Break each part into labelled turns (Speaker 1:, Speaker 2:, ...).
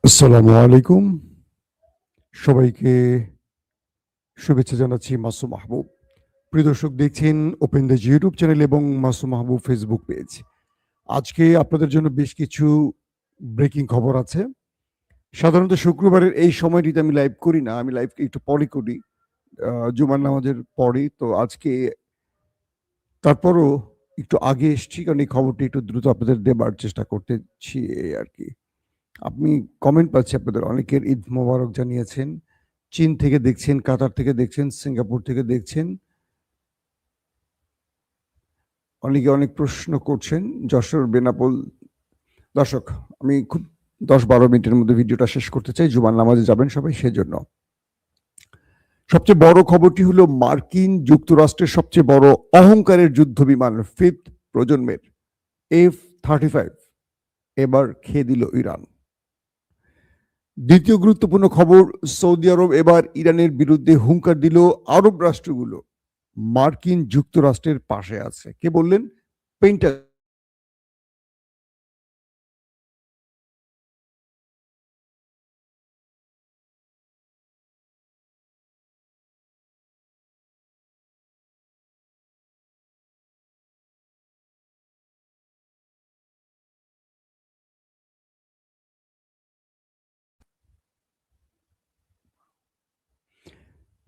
Speaker 1: আসসালামু আলাইকুম। সবাইকে শুভেচ্ছা জানাচ্ছি মাসুম মাহবুব। প্রিয় দর্শক দেখছেন ওপেন দ্য ইউটিউব চ্যানেল এবং মাসুম মাহবুব ফেসবুক পেজ। আজকে আপনাদের জন্য বেশ কিছু ব্রেকিং খবর আছে। সাধারণত শুক্রবারের এই সময়টিতে আমি লাইভ করি না। আমি লাইভ একটু পরে করি। জুমার নামাজের পরে। তো আজকে তারপরও একটু আগে এসছি কারণ এই খবরটি একটু দ্রুত আপনাদের দেবার চেষ্টা করতেছি এই আরকি। আমি কমেন্ট পাচ্ছি আপনাদের অনেকের ঈদ মোবারক জানিয়েছেন। চীন থেকে দেখছেন, কাতার থেকে দেখছেন, সিঙ্গাপুর থেকে দেখছেন। অনেকে অনেক প্রশ্ন করছেন। যশোর, বেনাপোল। দর্শক, আমি খুব ১০-১২ মিনিটের মধ্যে ভিডিওটা শেষ করতে চাই। জুমার নামাজে যাবেন সবাই সেজন্য। সবচেয়ে বড় খবরটি হলো মার্কিন যুক্তরাষ্ট্রের সবচেয়ে বড় অহংকারের যুদ্ধবিমান 5th প্রজন্মের F-35 এবার খেয়ে দিল ইরান। দ্বিতীয় গুরুত্বপূর্ণ খবর, সৌদি আরব এবার ইরানের বিরুদ্ধে হুঙ্কার দিল। আরব রাষ্ট্রগুলো মার্কিন যুক্তরাষ্ট্রের পাশে আছে। কে বললেন? পেন্টাগন।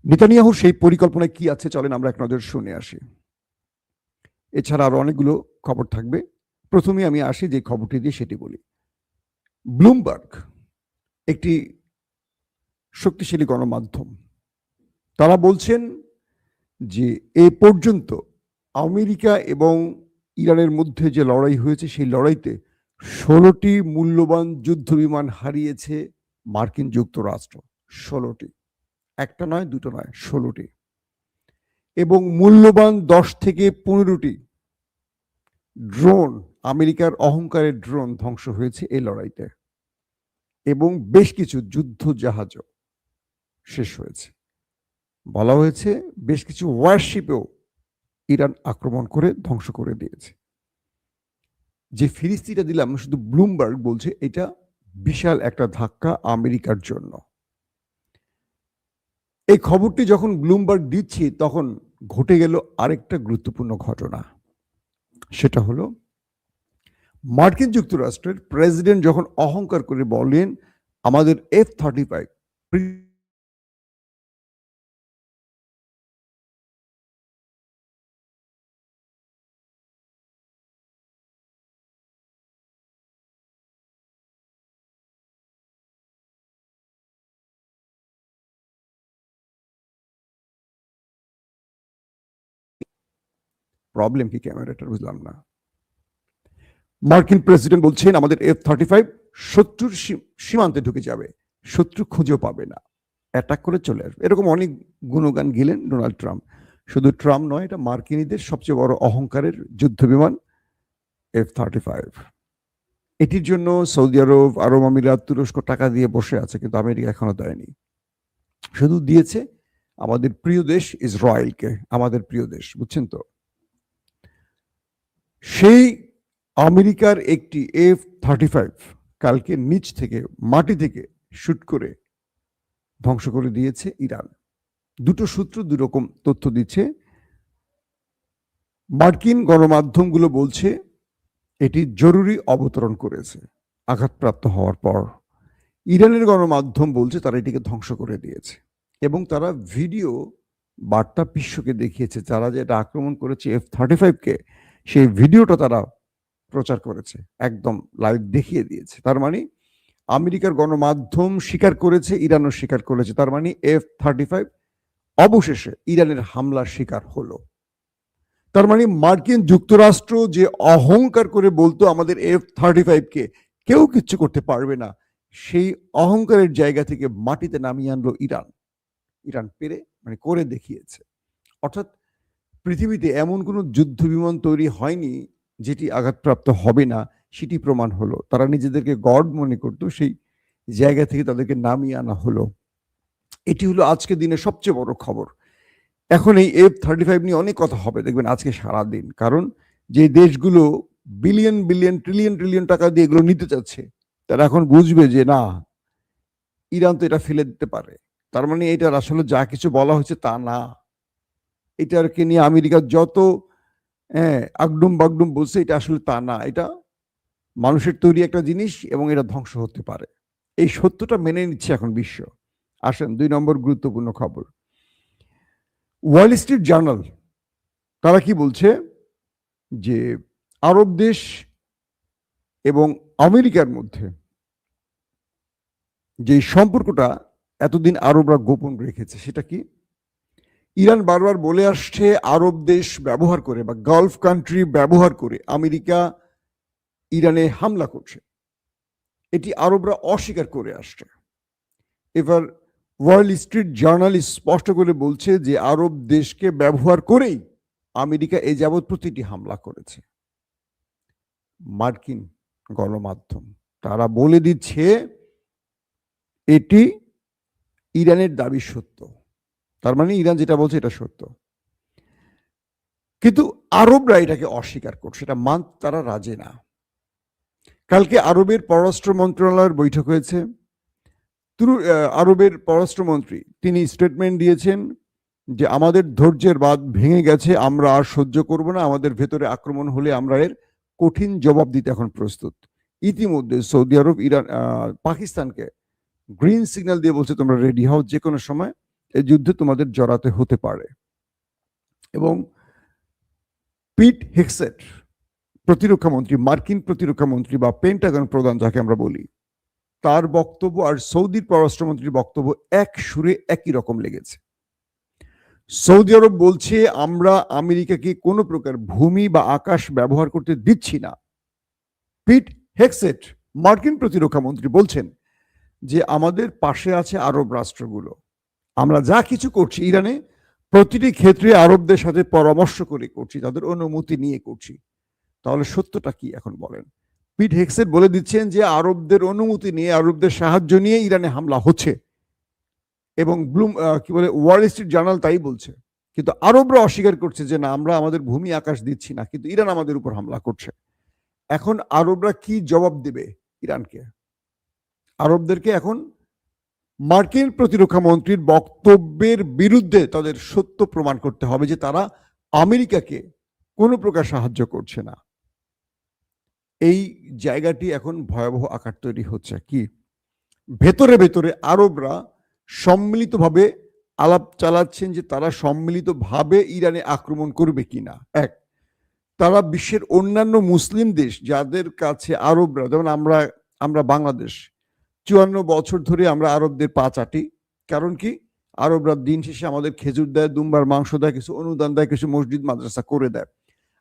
Speaker 1: নেতানিয়াহুর সেই পরিকল্পনায় কি আছে চলেন আমরা এক নজর শুনে আসি। এছাড়া আরো অনেকগুলো খবর থাকবে। প্রথমে আমি আসি যে খবরটি দিয়ে সেটি বলি। ব্লুমবার্গ একটি শক্তিশালী গণমাধ্যম। তারা বলছেন যে এ পর্যন্ত আমেরিকা এবং ইরানের মধ্যে যে লড়াই হয়েছে সেই লড়াইতে ১৬টি মূল্যবান যুদ্ধবিমান হারিয়েছে মার্কিন যুক্তরাষ্ট্র। ১৬টি। একটা নয়, দুটো নয়, ১৬টি। এবং মূল্যবান ১০ থেকে ১৫টি ড্রোন, আমেরিকার অহংকারের ড্রোন ধ্বংস হয়েছে এই লড়াইতে। এবং বেশ কিছু যুদ্ধ জাহাজও শেষ হয়েছে। বলা হয়েছে বেশ কিছু ওয়ারশিপেও ইরান আক্রমণ করে ধ্বংস করে দিয়েছে। যে ফিরিস্তিটা দিলাম শুধু ব্লুমবার্গ বলছে এটা বিশাল একটা ধাক্কা আমেরিকার জন্য। এই খবরটি যখন ব্লুমবার্গ দিচ্ছি তখন ঘটে গেল আরেকটা গুরুত্বপূর্ণ ঘটনা। সেটা হলো মার্কিন যুক্তরাষ্ট্রের প্রেসিডেন্ট যখন অহংকার করে বলেন আমাদের F-35 প্রবলেম কি ক্যামেরাটার বুঝলাম না। মার্কিন প্রেসিডেন্ট বলছেন আমাদের F-35 শত্রুর সীমান্তে ঢুকে যাবে, শত্রু খুঁজেও পাবে না, অ্যাটাক করে চলে আসবে। এরকম অনেক গুণগান গেলেন ডোনাল্ড ট্রাম্প। শুধু ট্রাম্প নয়, এটা মার্কিনীদের সবচেয়ে বড় অহংকারের যুদ্ধবিমান F-35। এটির জন্য সৌদি আরব, আরব আমিরাত, তুরস্ক টাকা দিয়ে বসে আছে, কিন্তু আমেরিকা এখনো দেয়নি। শুধু দিয়েছে আমাদের প্রিয় দেশ ইসরায়েলকে, আমাদের প্রিয় দেশ, বুঝছেন তো। সেই আমেরিকার একটি F-35 কালকে নিচ থেকে, মাটি থেকে শুট করে ধ্বংস করে দিয়েছে ইরান। দুটো সূত্র দুরকম তথ্য দিচ্ছে। মার্কিন গণমাধ্যমগুলো বলছে এটি জরুরি অবতরণ করেছে আঘাতপ্রাপ্ত হওয়ার পর। ইরানের গণমাধ্যম বলছে তারা এটিকে ধ্বংস করে দিয়েছে এবং তারা ভিডিও বার্তা বিশ্বকে দেখিয়েছে। যারা যে এটা আক্রমণ করেছে F-35কে, সেই ভিডিওটা তারা প্রচার করেছে, একদম লাইভ দেখিয়ে দিয়েছে। তার মানে আমেরিকার গণমাধ্যম স্বীকার করেছে, ইরানও স্বীকার করেছে। তার মানে F-35 অবশেষে ইরানের হামলার শিকার হলো। তার মানে মার্কিন যুক্তরাষ্ট্র যে অহংকার করে বলতো আমাদের F-35কে কেউ কিচ্ছু করতে পারবে না, সেই অহংকারের জায়গা থেকে মাটিতে নামিয়ে আনলো ইরান। ইরান পেরে মানে করে দেখিয়েছে। অর্থাৎ পৃথিবীতে এমন কোনো যুদ্ধ বিমান তৈরি হয়নি যেটি আঘাতপ্রাপ্ত হবে না, সেটি প্রমাণ হলো। তারা নিজেদেরকে গড মনে করতো, সেই জায়গা থেকে তাদেরকে নামিয়ে আনা হলো। এটি হলো আজকে দিনের সবচেয়ে বড় খবর। এখন এই F-35 নিয়ে অনেক কথা হবে দেখবেন আজকে সারাদিন। কারণ যে দেশগুলো বিলিয়ন বিলিয়ন ট্রিলিয়ন ট্রিলিয়ন টাকা দিয়ে এগুলো নিতে চাচ্ছে, তারা এখন বুঝবে যে না, ইরান তো এটা ফেলে দিতে পারে। তার মানে এটার আসলে যা কিছু বলা হয়েছে তা না। এটাকে নিয়ে আমেরিকা যত আগডুম বাগডুম বলছে, এটা আসলে তা না। এটা মানুষের তৈরি একটা জিনিস এবং এটা ধ্বংস হতে পারে। এই সত্যটা মেনে নিচ্ছে এখন বিশ্ব। আসেন 2 নম্বর গুরুত্বপূর্ণ খবর। ওয়াল স্ট্রিট জার্নাল তারা কি বলছে যে আরব দেশ এবং আমেরিকার মধ্যে যে সম্পর্কটা এতদিন আরবরা গোপন রেখেছে, সেটা কি? ইরান বারবার বলে আসছে আরব দেশ ব্যবহার করে বা গালফ কান্ট্রি ব্যবহার করে আমেরিকা ইরানে হামলা করছে। এটি আরবরা অস্বীকার করে আসছে। এবার ওয়ার্ল্ড স্ট্রিট জার্নাল স্পষ্ট করে বলছে যে আরব দেশকে ব্যবহার করেই আমেরিকা এ যাবৎ প্রতিটি হামলা করেছে। মার্কিন গণমাধ্যম তারা বলে দিচ্ছে এটি ইরানের দাবি সত্য। তার মানে ইরান যেটা বলছে এটা সত্য, কিন্তু আরবরা এটাকে অস্বীকার করছে, এটা মানতে তারা রাজি না। কালকে আরবের পররাষ্ট্র মন্ত্রণালয়ের বৈঠক হয়েছে। আরবের পররাষ্ট্রমন্ত্রী তিনি স্টেটমেন্ট দিয়েছেন যে আমাদের ধৈর্যের বাঁধ ভেঙে গেছে, আমরা আর সহ্য করব না, আমাদের ভেতরে আক্রমণ হলে আমরা এর কঠিন জবাব দিতে এখন প্রস্তুত। ইতিমধ্যে সৌদি আরব ইরান পাকিস্তানকে গ্রিন সিগন্যাল দিয়ে বলছে তোমরা রেডি হও, যে কোনো সময় এই যুদ্ধে তোমাদের জড়াতে হতে পারে। এবং পিট হেক্সেট প্রতিরক্ষা মন্ত্রী, মার্কিন প্রতিরক্ষা মন্ত্রী বা পেন্টাগন প্রধান যাকে আমরা বলি, তার বক্তব্য আর সৌদির পররাষ্ট্রমন্ত্রীর বক্তব্য এক সুরে একই রকম লেগেছে। সৌদি আরব বলছে আমরা আমেরিকাকে কোনো প্রকার ভূমি বা আকাশ ব্যবহার করতে দিচ্ছি না। পিট হেক্সেট মার্কিন প্রতিরক্ষা মন্ত্রী বলছেন যে আমাদের পাশে আছে আরব রাষ্ট্রগুলো, আমরা যা কিছু করছি ইরানে প্রতিটি ক্ষেত্রে আরবদের সাথে পরামর্শ করে করছি, তাদের অনুমতি নিয়ে করছি। তাহলে সত্যটা কি এখন বলেন? পিট হেক্সেট বলে দিচ্ছেন যে আরবদের অনুমতি নিয়ে, আরবদের সাহায্য নিয়ে ইরানে হামলা হচ্ছে এবং ওয়াল স্ট্রিট জার্নাল তাই বলছে। কিন্তু আরবরা অস্বীকার করছে যে না, আমরা আমাদের ভূমি আকাশ দিচ্ছি না, কিন্তু ইরান আমাদের উপর হামলা করছে। এখন আরবরা কি জবাব দেবে ইরানকে? আরবদেরকে এখন মার্কিন প্রতিরক্ষা মন্ত্রীর বক্তব্যের বিরুদ্ধে তাদের সত্য প্রমাণ করতে হবে যে তারা আমেরিকাকে কোনো প্রকার সাহায্য করছে না। এই জায়গাটি এখন ভয়াবহ আকার তৈরি হচ্ছে। কি ভেতরে ভেতরে আরবরা সম্মিলিতভাবে আলাপ চালাচ্ছেন যে তারা সম্মিলিতভাবে ইরানে আক্রমণ করবে কিনা। এক, তারা বিশ্বের অন্যান্য মুসলিম দেশ যাদের কাছে আরবরা, যেমন আমরা বাংলাদেশ 54 বছর ধরে আমরা আরবদের পা চাটি। কারণ কি? আরবরা দিন শেষে আমাদের খেজুর দেয়, দুম্বার মাংস দেয়, কিছু অনুদান দেয়, কিছু মসজিদ মাদ্রাসা করে দেয়।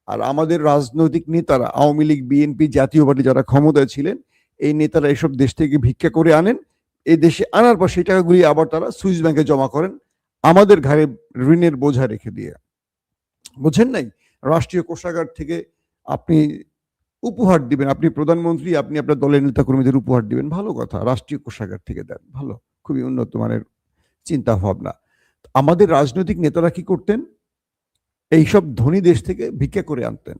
Speaker 1: আর আমাদের রাজনৈতিক নেতারা, আওয়ামী লীগ, বিএনপি, জাতীয় পার্টি যারা ক্ষমতায় ছিলেন, এই নেতারা এসব দেশ থেকে ভিক্ষা করে আনেন। এই দেশে আনার পর সেই টাকাগুলি আবার তারা সুইস ব্যাংকে জমা করেন, আমাদের ঘাড়ে ঋণের বোঝা রেখে দিয়ে। বুঝেন নাই? রাষ্ট্রীয় কোষাগার থেকে আপনি উপহার দিবেন, আপনি প্রধানমন্ত্রী, আপনি আপনার দলের নেতা কর্মীদের উপহার দিবেন, ভালো কথা, রাষ্ট্রীয় কোষাগার থেকে দেন, ভালো, খুবই উন্নত মানের চিন্তা ভাবনা। আমাদের রাজনৈতিক নেতারা কি করতেন? এইসব ধনী দেশ থেকে ভিক্ষা করে আনতেন,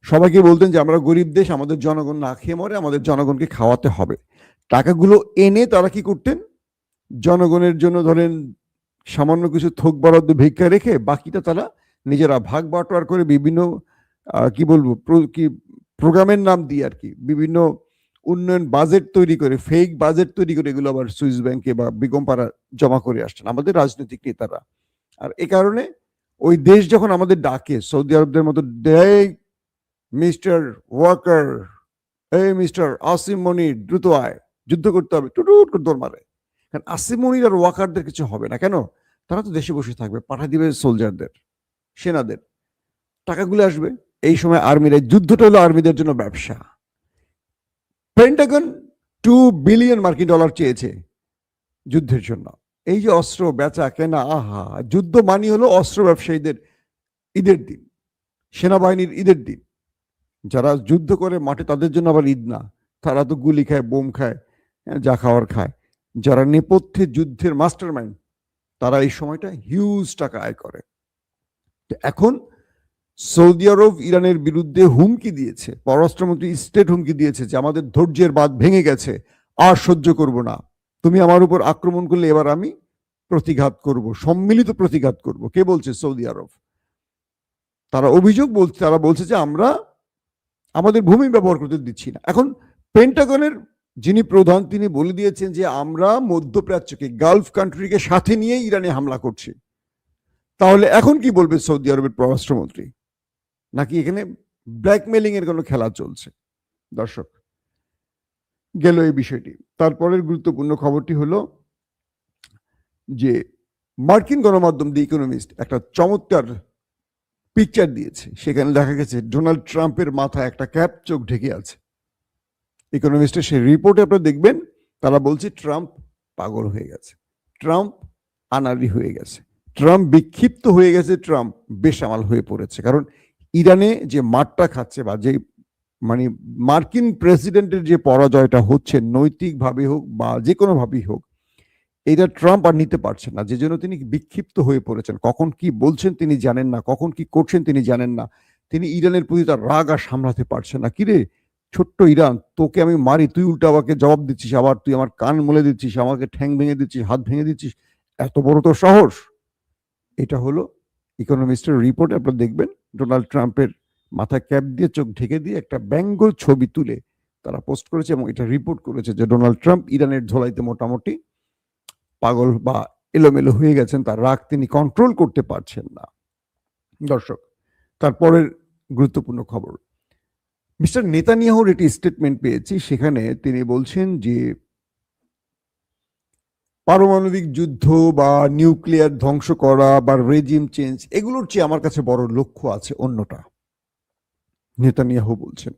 Speaker 1: সবাইকে বলতেন যে আমরা গরিব দেশ, আমাদের জনগণ না খেয়ে মরে, আমাদের জনগণকে খাওয়াতে হবে। টাকাগুলো এনে তারা কি করতেন? জনগণের জন্য ধরেন সামান্য কিছু থোক বরাদ্দ ভিক্ষা রেখে বাকিটা তারা নিজেরা ভাগ বাটোয়ার করে বিভিন্ন কি বলবো কি প্রোগ্রামের নাম দিয়ে আর কি বিভিন্ন উন্নয়ন বাজেট তৈরি করে, ফেক বাজেট তৈরি করে এগুলো আবার সুইস ব্যাংকে বা বেগমপাড়া জমা করে আসছেন আমাদের রাজনৈতিক নেতারা। আর এ কারণে ওই দেশ যখন আমাদের ডাকে, সৌদি আরবদের মতো, মিস্টার ওয়াকার, এই মিস্টার আসিম মনির দ্রুত আয়, যুদ্ধ করতে হবে, টুটুট করে দৌড় মারে। কারণ আসিম মনির আর ওয়াকারদের কিছু হবে না। কেন? তারা তো দেশে বসে থাকবে, পাঠিয়ে দিবে সোলজারদের, সেনাদের, টাকাগুলো আসবে। এই সময় আর্মিরা, যুদ্ধটা হলো আর্মিদের জন্য ব্যবসা। পেন্টাগন $2 বিলিয়ন মার্কিন ডলার চেয়েছে যুদ্ধের জন্য। এই যে অস্ত্র বেচা কেনা, আহা, যুদ্ধ মানি হলো অস্ত্র ব্যবসায়ীদের ঈদের দিন, সেনাবাহিনীর ঈদের দিন। যারা যুদ্ধ করে মাঠে তাদের জন্য আবার ঈদ না, তারা তো গুলি খায়, বোম খায়, যা খাওয়ার খায়। যারা নেপথ্যে যুদ্ধের মাস্টার মাইন্ড, তারা এই সময়টা হিউজ টাকা আয় করে। এখন সৌদি আরব ইরানের বিরুদ্ধে হুমকি দিয়েছে, পররাষ্ট্রমন্ত্রী স্টেট হুমকি দিয়েছে যে আমাদের ধৈর্যের বাঁধ ভেঙে গেছে, আর সহ্য করব না। তুমি আমার উপর আক্রমণ করলে এবার আমি প্রতিঘাত করব, সম্মিলিত প্রতিঘাত করব। কে বলছে? সৌদি আরব। তারা তারা বলছে যে আমরা আমাদের ভূমি ব্যবহার করতে দিচ্ছি না। এখন পেন্টাগনের যিনি প্রধান তিনি বলে দিয়েছেন যে আমরা মধ্যপ্রাচ্যকে, গালফ কান্ট্রিকে সাথে নিয়ে ইরানে হামলা করছি। তাহলে এখন কি বলবে সৌদি আরবের পররাষ্ট্রমন্ত্রী? নাকি এখানে ব্ল্যাকমেলিং এর কোনো খেলা চলছে? দর্শক, গেল এই বিষয়টি। তারপরের গুরুত্বপূর্ণ খবরটি হলো যে মার্কিন গণমাধ্যম দি ইকোনমিস্ট একটা চমৎকার পিকচার দিয়েছে। সেখানে দেখা গেছে ডোনাল্ড ট্রাম্পের মাথায় একটা ক্যাপ, চোখ ঢেকে আছে। ইকোনমিস্টের সেই রিপোর্টে আপনারা দেখবেন তারা বলছে ট্রাম্প পাগল হয়ে গেছে, ট্রাম্প আনাড়ি হয়ে গেছে, ট্রাম্প বিক্ষিপ্ত হয়ে গেছে, ট্রাম্প বেসামাল হয়ে পড়েছে। কারণ ইরানে যে মারটা খাচ্ছে বা যে মানে মার্কিন প্রেসিডেন্টের যে পরাজয়টা হচ্ছে নৈতিকভাবে হোক বা যে কোনোভাবেই হোক, এটা ট্রাম্প আর নিতে পারছেন না, যে জন্য তিনি বিক্ষিপ্ত হয়ে পড়েছেন। কখন কি বলছেন তিনি জানেন না, কখন কি করছেন তিনি জানেন না। তিনি ইরানের প্রতি তার রাগ আর সামলাতে পারছেন না। কিরে ছোট্ট ইরান, তোকে আমি মারি, তুই উল্টো আমাকে জবাব দিচ্ছিস, আবার তুই আমার কান মলে দিচ্ছিস, আমাকে ঠ্যাং ভেঙে দিচ্ছিস, হাত ভেঙে দিচ্ছিস, এত বড় তোর সাহস? এটা হলো ইকোনমিস্টের রিপোর্ট। আপনারা দেখবেন ডোনাল্ড ট্রাম্পের মাথায় ক্যাপ দিয়ে, চোখ ঢেকে দিয়ে একটা ব্যঙ্গ ছবি তুলে তারা পোস্ট করেছে এবং এটা রিপোর্ট করেছে যে ডোনাল্ড ট্রাম্প ইরানের ধোলাইতে মোটামুটি পাগল বা এলোমেলো হয়ে গেছেন, তার রাগ তিনি কন্ট্রোল করতে পারছেন না। দর্শক, তারপরের গুরুত্বপূর্ণ খবর, মিস্টার নেতানিয়াহুর একটি স্টেটমেন্ট পেয়েছি। সেখানে তিনি বলছেন যে পারমাণবিক যুদ্ধ বা নিউক্লিয়ার ধ্বংস করা বা রেজিম চেঞ্জ, এগুলোর চেয়ে আমার কাছে বড় লক্ষ্য আছে অন্যটা। নেতানিয়াহু বলছেন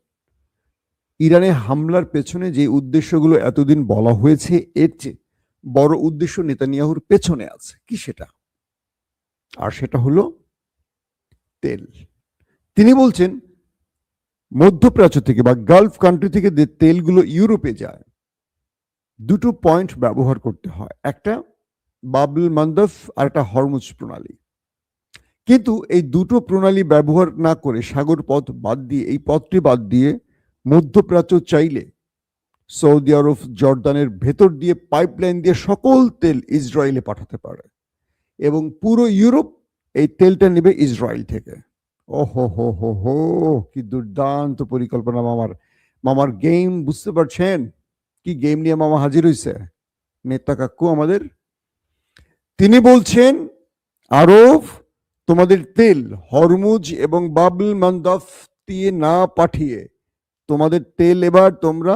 Speaker 1: ইরানে হামলার পেছনে যে উদ্দেশ্যগুলো এতদিন বলা হয়েছে, এর চেয়ে বড় উদ্দেশ্য নেতানিয়াহুর পেছনে আছে। কি সেটা? আর সেটা হলো তেল। তিনি বলছেন মধ্যপ্রাচ্য থেকে বা গালফ কান্ট্রি থেকে যে তেলগুলো ইউরোপে যায়, দুটো পয়েন্ট ব্যবহার করতে হয়, একটা বাবুল মান্দাব আর একটা হরমুজ প্রণালী। কিন্তু এই দুটো প্রণালী ব্যবহার না করে, সাগর পথ বাদ দিয়ে, এই পথটি বাদ দিয়ে মধ্যপ্রাচ্য চাইলে সৌদি আরব, জর্দানের ভেতর দিয়ে পাইপলাইন দিয়ে সকল তেল ইসরায়েলে পাঠাতে পারে এবং পুরো ইউরোপ এই তেলটা নেবে ইসরায়েল থেকে। ও হো হো হো হো, কি দুর্দান্ত পরিকল্পনা মামার। মামার গেম বুঝতে পারছেন? কি গেম নিয়ে মামা হাজির হয়েছে নেতা কাকু আমাদের। তিনি বলছেন আরব, তোমাদের তেল হরমুজ এবং বাবুল মান্দাব দিয়ে না পাঠিয়ে তোমাদের তেল এবার তোমরা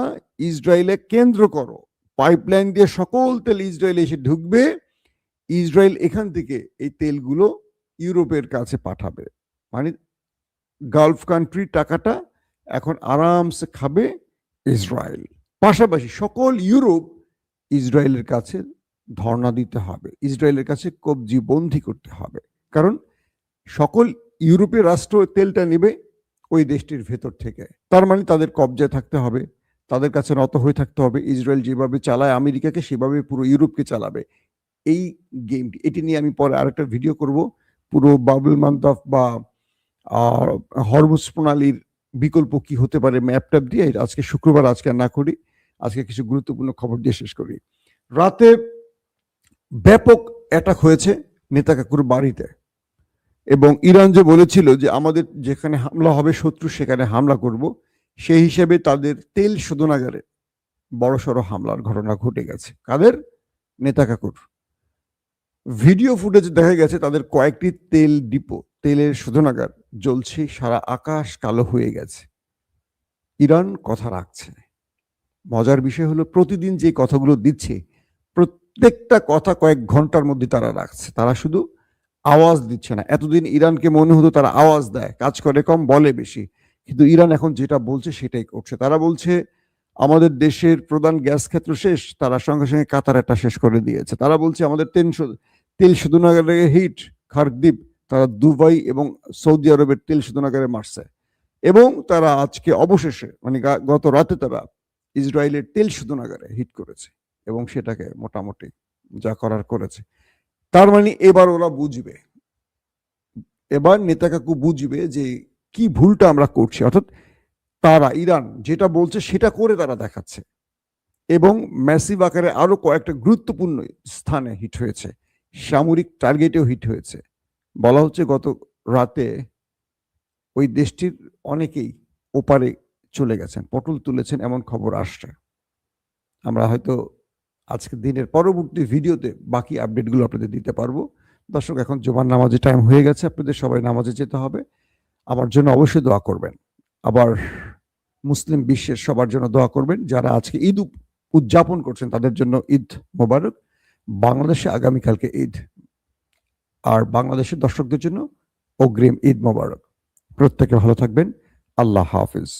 Speaker 1: ইসরায়েলে কেন্দ্র করো, পাইপলাইন দিয়ে সকল তেল ইসরায়েলে এসে ঢুকবে, ইসরায়েল এখান থেকে এই তেলগুলো ইউরোপের কাছে পাঠাবে। মানে গালফ কান্ট্রি টাকাটা এখন আরামসে খাবে ইসরায়েল। পাশাপাশি সকল ইউরোপ ইসরায়েলের কাছে ধর্ণা দিতে হবে, ইসরায়েলের কাছে কবজি বন্দী করতে হবে। কারণ সকল ইউরোপীয় রাষ্ট্র তেলটা নেবে ওই দেশটির ভেতর থেকে। তার মানে তাদের কবজায় থাকতে হবে, তাদের কাছে নত হয়ে থাকতে হবে। ইসরায়েল যেভাবে চালায় আমেরিকাকে, সেভাবে পুরো ইউরোপকে চালাবে। এই গেমটি, এটি নিয়ে আমি পরে আরেকটা ভিডিও করব। পুরো বাবুল মান্দাব বা হরমুজ প্রণালীর বিকল্প কি হতে পারে ম্যাপট্যাপ দিয়ে। আজকে শুক্রবার, আজকে না করি, আজকে কিছু গুরুত্বপূর্ণ খবর দিয়ে শেষ করি। রাতে ব্যাপক অ্যাটাক হয়েছে নেতা কাকুর বাড়িতে এবং ইরান যে বলেছিল যে আমাদের যেখানে হামলা হবে শত্রু সেখানে হামলা করব, সেই হিসেবে তাদের তেল শোধনাগারে বড়সড় হামলার ঘটনা ঘটে গেছে। কাদের? নেতা কাকুর। ভিডিও ফুটেজ দেখা গেছে তাদের কয়েকটি তেল ডিপো, তেলের শোধনাগার জ্বলছে, সারা আকাশ কালো হয়ে গেছে। ইরান কথা রাখছে। মজার বিষয় হলো প্রতিদিন যে কথাগুলো দিচ্ছে প্রত্যেকটা কথা কয়েক ঘন্টার মধ্যে তারা রাখছে। তারা শুধু আওয়াজ দিচ্ছে না। এতদিন ইরানকে মনে হতো তারা আওয়াজ দেয়, কাজ করে কম, বলে বেশি। কিন্তু ইরান এখন যেটা বলছে সেটাই করছে। তারা বলছে আমাদের দেশের প্রধান গ্যাস ক্ষেত্র শেষ, তারা সঙ্গে সঙ্গে কাতার একটা শেষ করে দিয়েছে। তারা বলছে আমাদের তেল শোধনাগারে হিট, খারদ্বীপ, তারা দুবাই এবং সৌদি আরবের তেল শোধনাগারে মারছে। এবং তারা আজকে অবশেষে মানে গত রাতে তারা ইসরায়েলের তেল শোধনাগারে হিট করেছে এবং সেটাকে মোটামুটি যা করার করেছে। তার মানে এবার ওরা বুঝবে, এবার নেতা কাকু বুঝবে যে কি ভুলটা আমরা করছি। অর্থাৎ তারা, ইরান যেটা বলছে সেটা করে তারা দেখাচ্ছে। এবং ম্যাসিভ আকারে আরো কয়েকটা গুরুত্বপূর্ণ স্থানে হিট হয়েছে, সামরিক টার্গেটেও হিট হয়েছে। বলা হচ্ছে গত রাতে ওই দেশটির অনেকেই ওপারে চলে গেছেন, পটল তুলেছেন, এমন খবর আসছে। আমরা হয়তো আজকে দিনের পরবর্তী ভিডিওতে বাকি আপডেটগুলো আপনাদের দিতে পারবো। দর্শক, এখন জুমার নামাজের টাইম হয়ে গেছে, আপনাদের সবাই নামাজে যেতে হবে। আমার জন্য অবশ্যই দোয়া করবেন। আবার মুসলিম বিশ্বের সবার জন্য দোয়া করবেন। যারা আজকে ঈদ উদযাপন করছেন তাদের জন্য ঈদ মোবারক। বাংলাদেশে আগামীকালকে ঈদ, আর বাংলাদেশের দর্শকদের জন্য অগ্রিম ঈদ মোবারক। প্রত্যেকে ভালো থাকবেন। আল্লাহ হাফিজ।